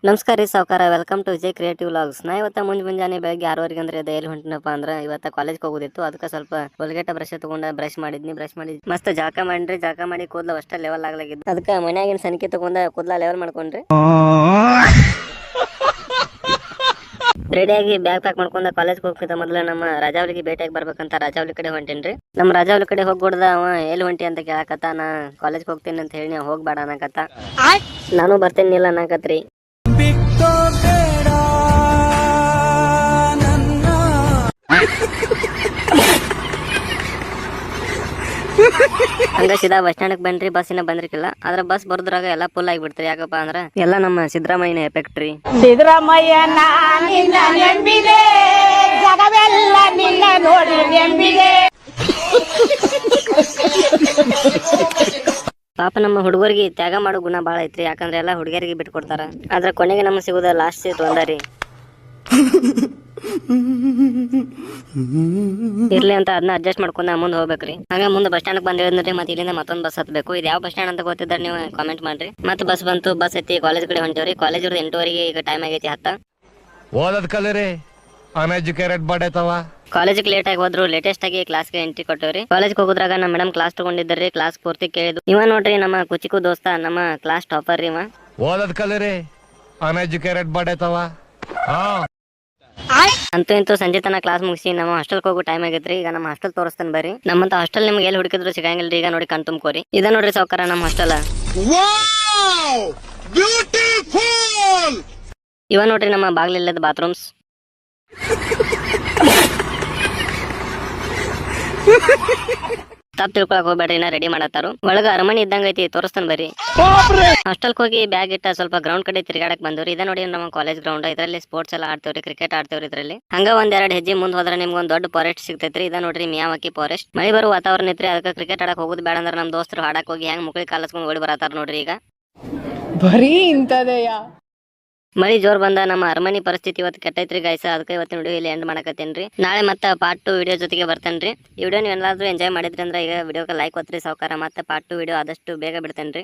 ನಮಸ್ಕಾರ ರೀ ಸಾವ್ಕಾರ, welcome to Vijay creative vlogs. ನಾ ಇವತ್ತ ಮುಂಜಾನೆ ಬೆಳಗ್ಗೆ 6 ಅಂದ್ರೆ ಎಲ್ಲಿ ಹೊಂಟಿನಪ್ಪ ಅಂದ್ರೆ ಇವತ್ತ ಕಾಲೇಜ್ಗೆ ಹೋಗೋದಿತ್ತು. ಅದಕ್ಕೆ ಸ್ವಲ್ಪ ಕೋಲ್ಗೇಟ್ ಬ್ರಷ್ ತಗೊಂಡ ಬ್ರಷ್ ಮಾಡಿ ಮಸ್ತ್ ಜಾಕ ಮಾಡಿ ಕೂದಲ ಅಷ್ಟ ಲೆವೆಲ್ ಆಗ್ಲಾಗಿದ್ದು. ಅದಕ್ಕೆ ಮನ್ಯಾಗಿನ ಸನಿಕೆ ತಗೊಂಡ ಕೂದಲ ಲೆವೆಲ್ ಮಾಡ್ಕೊಂಡ್ರಿ. ರೆಡಿಯಾಗಿ ಬ್ಯಾಗ್ ಪ್ಯಾಕ್ ಮಾಡ್ಕೊಂಡ ಕಾಲೇಜ್ಗೆ ಹೋಗ್ತಿದ್ದ ಮೊದಲ ನಮ್ಮ ರಾಜಾವಲಿಗೆ ಭೇಟಿಯಾಗಿ ಬರ್ಬೇಕಂತ ರಾಜಾವಲಿ ಕಡೆ ಹೊಂಟೇನ್ರಿ. ನಮ್ಮ ರಾಜಾವಲಿ ಕಡೆ ಹೋಗ್ಬಿಡ್ದ ಅವ ಎಲ್ಲಿ ಹೊಂಟಿ ಅಂತ ಕೇಳಕತ್ತ. ನಾ ಕಾಲೇಜ್ಗೆ ಹೋಗ್ತೀನಿ ಅಂತ ಹೇಳಿ ಹೋಗ್ಬೇಡ ಅನ್ನಕತ್ತ. ನಾನು ಬರ್ತೇನಿಲ್ಲ ಅನ್ನಕತ್ರಿ. ಹಂಗ ಸೀದಾ ಬಸ್ ಸ್ಟ್ಯಾಂಡ್ ಬನ್ರಿ. ಬಸ್ಸಿನ ಬಂದ್ರಿಕಿಲ್ಲ, ಆದ್ರೆ ಬಸ್ ಬರ್ದ್ರಾಗ ಎಲ್ಲಾ ಫುಲ್ ಆಗಿಬಿಡ್ತ್ರಿ. ಯಾಕಪ್ಪ ಅಂದ್ರ ಎಲ್ಲಾ ನಮ್ಮ ಸಿದ್ದರಾಮಯ್ಯನ ಎಫೆಕ್ಟ್ ರೀ. ಸಿದ್ದರಾಮಯ್ಯನ ನಿನ್ನ ನೆಂಬಿದೆ, ಜಗವೆಲ್ಲ ನಿನ್ನ ನೋಡಿ ನೆಂಬಿದೆ. ಪಾಪ ನಮ್ಮ ಹುಡುಗರಿಗೆ ತ್ಯಾಗ ಮಾಡೋ ಗುಣ ಬಾಳ ಐತ್ರಿ. ಯಾಕಂದ್ರೆ ಎಲ್ಲಾ ಹುಡುಗಿಯರಿಗೆ ಬಿಟ್ಕೊಡ್ತಾರ, ಆದ್ರ ಕೊನೆಗೆ ನಮ್ಗೆ ಸಿಗುದ ಲಾಸ್ಟ್ ಸೀಟ್ ಒಂದಾರಿ. ಇರ್ಲಿ ಅಂತ ಅದನ್ನ ಅಡ್ಜಸ್ಟ್ ಮಾಡ್ಕೊಂಡ ಮುಂದೆ ಹೋಗ್ಬೇಕ್ರಿ. ಹಂಗ ಮುಂದೆ ಬಸ್ ಸ್ಟ್ಯಾಂಡ್ ಬಂದಿದ್ರಿ. ಮತ್ತೆ ಇಲ್ಲಿಂದ ಮತ್ತೊಂದು ಬಸ್ ಹತ್ಬೇಕು. ಇದು ಯಾವ ಬಸ್ ಸ್ಟ್ಯಾಂಡ್ ಅಂತ ಗೊತ್ತಿದ್ರೆ ನೀವು ಕಾಮೆಂಟ್ ಮಾಡ್ರಿ. ಮತ್ತೆ ಬಸ್ ಬಂತು, ಬಸ್ ಎತ್ತಿ ಕಾಲೇಜ್ ಕಡೆ ಹೊಂಟೇವ್ರಿ. ಕಾಲೇಜ್ 8:30 ಈಗ ಟೈಮ್ ಆಗೈತಿ. ಓದದ್ ಕಲರಿ ಅನ್ಎಜುಕೇಟೆಡ್ ಬಡೈತವ. ಕಾಲೇಜಿಗೆ ಲೇಟ್ ಆಗಿ ಹೋದ್ರು. ಲೇಟೆಸ್ಟ್ ಆಗಿ ಕ್ಲಾಸ್ಗೆ ಎಂಟ್ರಿ ಕೊಟ್ಟವ್ರಿ. ಕಾಲೇಜ್ಗೆ ಹೋಗುದ್ರಾಗ ನಮ್ಮ ಮೇಡಮ್ ಕ್ಲಾಸ್ ತಗೊಂಡಿದ್ದರಿ. ಕ್ಲಾಸ್ ಪೂರ್ತಿ ಕೇಳಿದ್ರು. ಇವ ನೋಡ್ರಿ ನಮ್ಮ ಕುಚಿಕು ದೋಸ್ತ, ನಮ್ಮ ಕ್ಲಾಸ್ ಟಾಪರ್ ರೀ. ಇವ ಓದದ್ ಕಲರಿ ಅನ್ಎಜುಕೇಟೆಡ್ ಬಡೈತವ. ಅಂತೂ ಇಂತೂ ಸಂಜೆ ತನ ಕ್ಲಾಸ್ ಮುಗಿಸಿ ನಮ್ಮ ಹಾಸ್ಟೆಲ್ಗೆ ಹೋಗೋ ಟೈಮ್ ಆಗೈತ್ರಿ. ಈಗ ನಮ್ಮ ಹಾಸ್ಟೆಲ್ ತೋರಿಸ್ತಾನೆ ಬರ್ರಿ. ನಮ್ಮಂತ ಹಾಸ್ಟೆಲ್ ನಿಮ್ಗೆ ಎಲ್ಲಿ ಹುಡುಕಿದ್ರು ಸಿಗಂಗಿಲ್ರಿ. ಈಗ ನೋಡಿ ಕಣ್ ತುಂಬ್ಕೋರಿ. ಇದ ನೋಡ್ರಿ ಸಾವ್ಕಾರ ನಮ್ಮ ಹಾಸ್ಟೆಲ್. ಇವ ನೋಡ್ರಿ ನಮ್ಮ ಬಾಗ್ಲಿಲ್ಲದ ಬಾತ್ರೂಮ್ಸ್. ತಪ್ಪು ತಿಳ್ಕೊಳಕ್ ಹೋಗ್ಬೇಡ್ರಿ, ಇನ್ನ ರೆಡಿ ಮಾಡತ್ತಾರು. ಒಳಗ ಅರಮನೆ ಇದ್ದಂಗ ಐತಿ, ತೋರಿಸ್ತಾನ ಬರ್ರಿ. ಹಾಸ್ಟೆಲ್ಗೆ ಹೋಗಿ ಬ್ಯಾಗ್ ಇಟ್ಟ ಸ್ವಲ್ಪ ಗ್ರೌಂಡ್ ಕಡೆ ತಿರ್ಗಾಡಕ್ ಬಂದವ್ರಿ. ಇದ ನೋಡಿ ನಮ್ಮ ಕಾಲೇಜ್ ಗ್ರೌಂಡ್. ಇದರಲ್ಲಿ ಸ್ಪೋರ್ಟ್ಸ್ ಎಲ್ಲ ಆಡ್ತೇವ್ರಿ, ಕ್ರಿಕೆಟ್ ಆಡ್ತೇವ್ರಿ. ಇದ್ರಲ್ಲಿ ಹಂಗ ಒಂದೆರಡು ಹೆಜ್ಜೆ ಮುಂದ್ ಹೋದ್ರೆ ನಿಮ್ಗೆ ಒಂದ್ ದೊಡ್ಡ ಫಾರೆಸ್ಟ್ ಸಿಗ್ತೈತ್ರಿ. ಇದ ನೋಡ್ರಿ ಮಿಯಾವಾಕಿ ಫಾರೆಸ್ಟ್. ಮಳಿ ಬರೋ ವಾತಾವರಣ ಐತ್ರಿ. ಅದಕ್ಕೆ ಕ್ರಿಕೆಟ್ ಆಡಕ್ ಹೋಗುದು ಬೇಡ ಅಂದ್ರೆ ನಮ್ ದೋಸ್ತರು ಆಡಕ್ ಹೋಗಿ ಹೆಂಗ್ ಮುಕ್ಳಿ ಕಾಲಸ್ಕೊಂಡ್ ಓಡಿ ಬರತಾರ ನೋಡ್ರಿ. ಈಗ ಬರೀ ಇಂತದೆಯ ಮಳಿ ಜೋರ್ ಬಂದ ನಮ್ಮ ಅರಮನಿ ಪರಿಸ್ಥಿತಿ ಇವತ್ತು ಕೆಟ್ಟೈತ್ರಿ ಗೈಸ. ಅದಕ್ಕೆ ಇವತ್ತಿನ ವಿಡಿಯೋ ಇಲ್ಲಿ ಎಂಡ್ ಮಾಡಕತ್ತೇನ್ರಿ. ನಾಳೆ ಮತ್ತೆ ಪಾರ್ಟ್ 2 ವಿಡಿಯೋ ಜೊತೆಗೆ ಬರ್ತೇನ್ರಿ. ಈ ವಿಡಿಯೋ ನೀವು ಏನಾದ್ರು ಎಂಜಾಯ್ ಮಾಡಿದ್ರಿ ಅಂದ್ರೆ ಈಗ ವಿಡಿಯೋಗೆ ಲೈಕ್ ಒತ್ತಿರಿ ಸಾವ್ಕಾರ. ಮತ್ತೆ ಪಾರ್ಟ್ 2 ವಿಡಿಯೋ ಆದಷ್ಟು ಬೇಗ ಬಿಡ್ತೇನ್ರಿ.